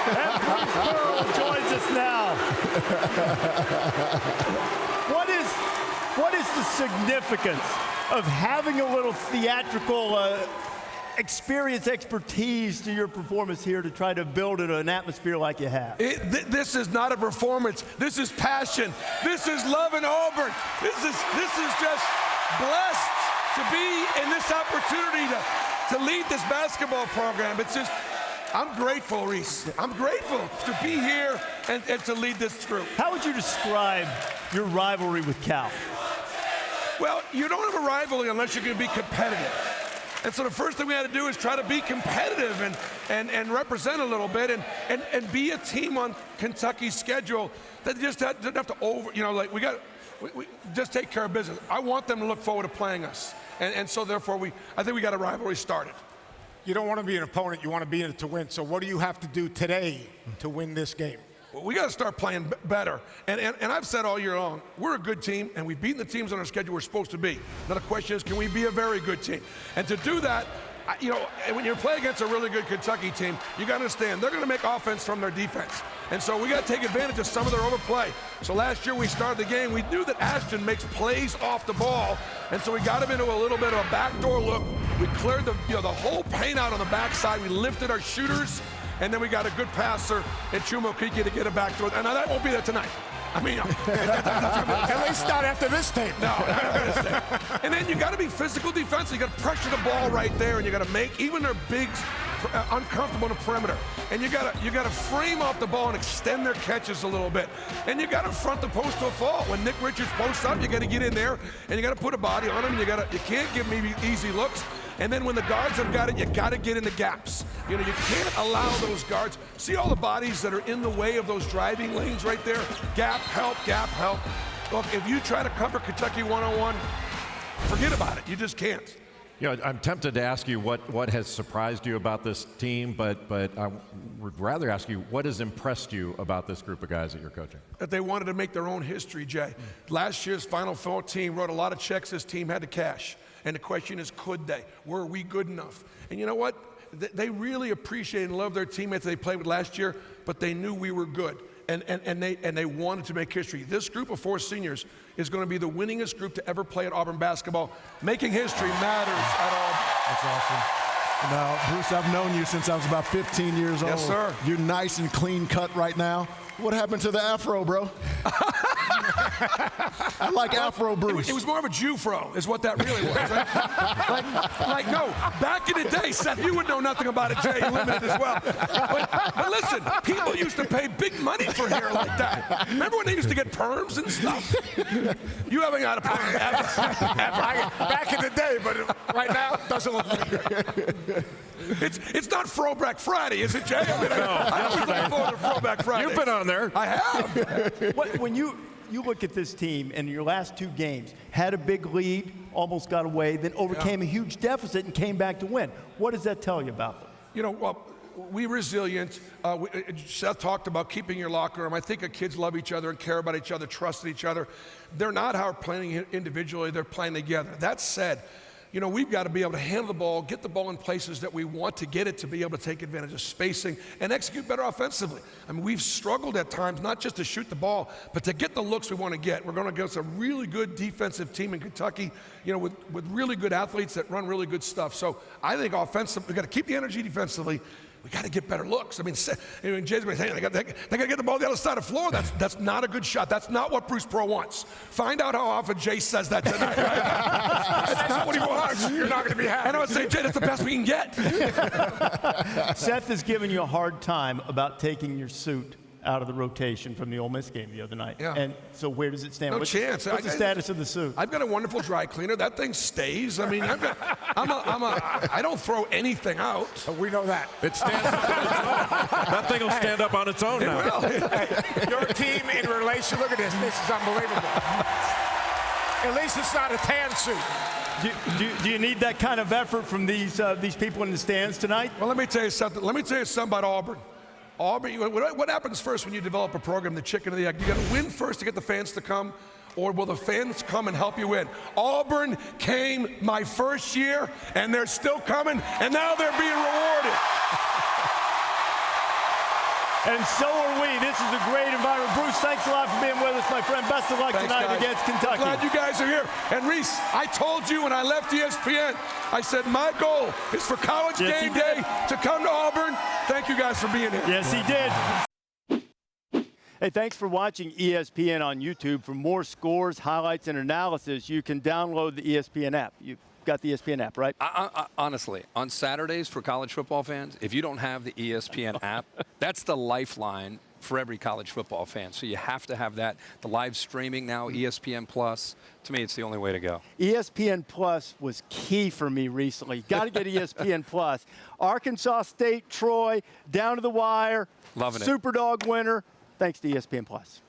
And Bruce Pearl joins us now. What is the significance of having a little theatrical experience, expertise to your performance here to try to build an atmosphere like you have? This is not a performance. This is passion. This is love in Auburn. This is just blessed to be in this opportunity to lead this basketball program. It's just, I'm grateful, Reese. I'm grateful to be here and to lead this group. How would you describe your rivalry with Cal? Well, you don't have a rivalry unless you're going to be competitive. And so the first thing we had to do is try to be competitive and represent a little bit and be a team on Kentucky's schedule that just didn't have to we just take care of business. I want them to look forward to playing us. And so therefore I think we got a rivalry started. You don't want to be an opponent, you want to be in it to win. So what do you have to do today to win this game? Well, we got to start playing better. And I've said all year long, we're a good team, and we've beaten the teams on our schedule we're supposed to be. Now the question is, can we be a very good team? And to do that, when you play against a really good Kentucky team, you got to understand, they're going to make offense from their defense. And so we got to take advantage of some of their overplay. So last year we started the game, we knew that Ashton makes plays off the ball, and so we got him into a little bit of a backdoor look. We cleared the whole paint out on the backside. We lifted our shooters, and then we got a good passer in Chumo Kiki to get it back to it. And now that won't be there tonight. I mean, at least not after this tape. No, not after this tape. And then you got to be physical defense. You got to pressure the ball right there, and you got to make even their bigs uncomfortable on the perimeter. And you got to frame off the ball and extend their catches a little bit. And you got to front the post to a fall. When Nick Richards posts up, you got to get in there and you got to put a body on him. You can't give me easy looks. And then when the guards have got it, you got to get in the gaps. You can't allow those guards. See all the bodies that are in the way of those driving lanes right there? Gap, help, gap, help. Look, if you try to cover Kentucky one-on-one, forget about it. You just can't. I'm tempted to ask you what has surprised you about this team, but I would rather ask you what has impressed you about this group of guys that you're coaching. That they wanted to make their own history, Jay. Last year's Final Four team wrote a lot of checks this team had to cash. And the question is, could they? Were we good enough? And you know what? They really appreciate and love their teammates they played with last year, but they knew we were good. And they wanted to make history. This group of 4 seniors is going to be the winningest group to ever play at Auburn basketball. Making history matters at Auburn. That's awesome. Now, Bruce, I've known you since I was about 15 years old. Yes, sir. You're nice and clean cut right now. What happened to the afro, bro? I like Afro Bruce. It was more of a Jew-fro, is what that really was. Right? No, back in the day, Seth, you would know nothing about it, Jay. You live in it as well. But listen, people used to pay big money for hair like that. Remember when they used to get perms and stuff? You haven't got a perm ever. Back in the day, but right now, it doesn't look like it. It's not Throwback Friday, is it, Jay? I always look forward to Throwback Friday. You've been on there. I have. When you look at this team and your last 2 games, had a big lead, almost got away, then overcame a huge deficit and came back to win. What does that tell you about them? We're resilient. Seth talked about keeping your locker room. I think the kids love each other and care about each other, trust each other. They're not how we're playing individually, they're playing together. That said, we've got to be able to handle the ball, get the ball in places that we want to get it to be able to take advantage of spacing and execute better offensively. I mean, we've struggled at times, not just to shoot the ball, but to get the looks we want to get. We're going to get a really good defensive team in Kentucky, with really good athletes that run really good stuff. So I think offensively, we've got to keep the energy defensively. We got to get better looks. I mean, Jay's going to say, they got to get the ball the other side of the floor. That's not a good shot. That's not what Bruce Pearl wants. Find out how often Jay says that tonight. Right? That's not what he wants. You're not going to be happy. And I would say, Jay, that's the best we can get. Seth is giving you a hard time about taking your suit out of the rotation from the Ole Miss game the other night. Yeah. And so where does it stand? No chance. What's the status of the suit? I've got a wonderful dry cleaner. That thing stays. I mean, I don't throw anything out. We know that. It stands up on its own. That thing will stand up on its own now. Hey, your team in relation, look at this. This is unbelievable. At least it's not a tan suit. Do you need that kind of effort from these people in the stands tonight? Well, let me tell you something. Let me tell you something about Auburn. Auburn, what happens first when you develop a program, the chicken or the egg? You got to win first to get the fans to come, or will the fans come and help you win? Auburn came my first year, and they're still coming, and now they're being rewarded. And so are we. This is a great environment. Bruce, thanks a lot for being with us, my friend. Best of luck tonight against Kentucky. I'm glad you guys are here. And Reese, I told you when I left ESPN, I said my goal is for College Game Day to come to Auburn. Thank you guys for being here. Yes, he did. Hey, thanks for watching ESPN on YouTube. For more scores, highlights, and analysis, you can download the ESPN app. You've got the ESPN app, right? Honestly, on Saturdays for college football fans, if you don't have the ESPN app, that's the lifeline for every college football fan. So you have to have that. The live streaming now, ESPN Plus. To me, it's the only way to go. ESPN Plus was key for me recently. Got to get ESPN Plus. Arkansas State, Troy, down to the wire. Loving it. Superdog winner. Thanks to ESPN Plus.